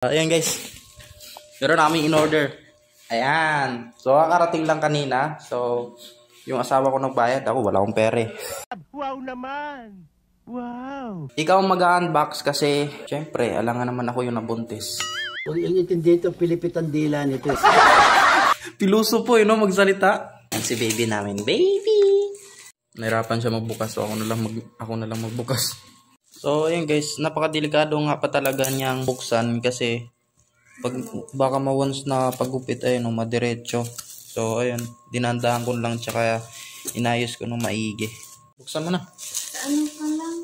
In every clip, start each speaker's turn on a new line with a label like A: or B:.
A: Ayan guys, meron namin in order. Ayan. So kakarating lang kanina. So yung asawa ko nagbayad, ako wala akong pere.
B: Wow naman. Wow.
A: Ikaw mag-unbox kasi syempre alangan naman ako yung nabuntis.
C: Kung inintindi ito, pilipitan dila nito.
A: Piluso po no magsalita. Yan si baby namin, baby. Nahirapan siya magbukas, so ako na lang magbukas. So ayun guys, napakadelikado nga pa talaga niyang buksan kasi baka ma-once na pagupit ayun no, madiretso. So ayun, dinandahan ko lang tsaka inayos ko nung maigi. Buksan mo na.
D: Ano pa lang?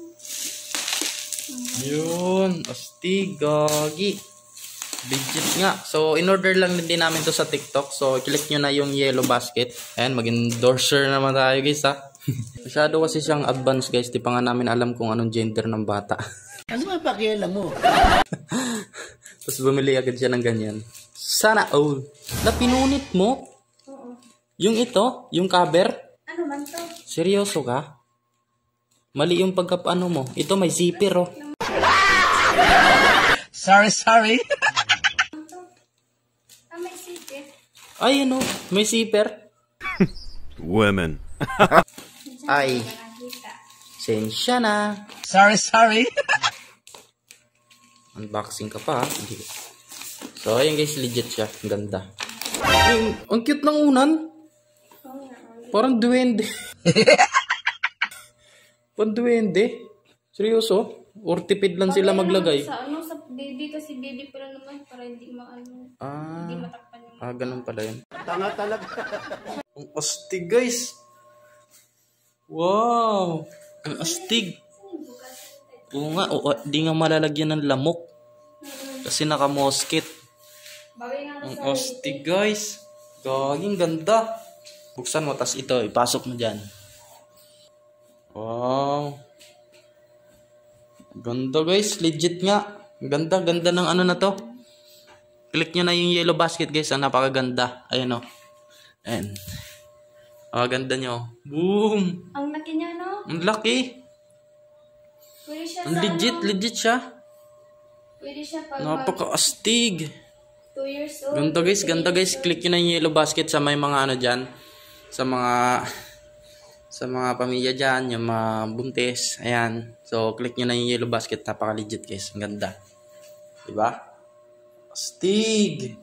A: Yun, astig, gagi. Legit nga. So in-order lang din namin to sa TikTok. So click nyo na yung yellow basket. Ayan, mag-endorser naman tayo guys ha. Masyado kasi siyang advance guys. Di pa nga namin alam kung anong gender ng bata.
C: Ano ba pakialam mo?
A: Tapos bumili agad siya ng ganyan. Sana all. Na pinunit mo?
D: Oo.
A: Yung ito? Yung cover?
D: Ano man to?
A: Seryoso ka? Mali yung pagkapano mo. Ito may zipper oh.
C: Sorry.
D: May sipit.
A: Ay ano, may zipper.
B: Women.
A: Ay. Sensya na.
C: Sorry.
A: Unboxing ka pa. Hindi. So ayun guys, legit siya. Ang ganda. Ang cute ng unan. Parang duwende. Parang duwende. Seryoso? Or tipid lang sila maglagay.
D: Sa baby kasi baby pa lang naman para hindi maano. Hindi matakpan yung.
A: Ganun pala yun.
C: Tanga talaga.
A: Ang astig guys. Wow. Ang astig. Oo nga, di nga malalagyan ng lamok. Kasi naka-mosquit. Ang astig guys. Gaging ganda. Buksan mo, tas ito, ipasok mo dyan. Wow. Ganda guys, legit nga. Ganda ng ano na to. Click nyo na yung yellow basket guys, ang napakaganda. Ayan o. Ayan. Ganda nyo. Boom.
D: Ang laki niya no?
A: Ang laki.
D: Pwede siya
A: Ang legit siya.
D: Pwede siya pag
A: Napaka-astig.
D: 2 years old.
A: Ganda guys. Click nyo na yung yellow basket sa may mga ano dyan. Sa mga pamilya dyan, yung mga buntis. Ayan. So, click nyo na yung yellow basket. Napaka-legit guys. Ang ganda. Diba? Astig.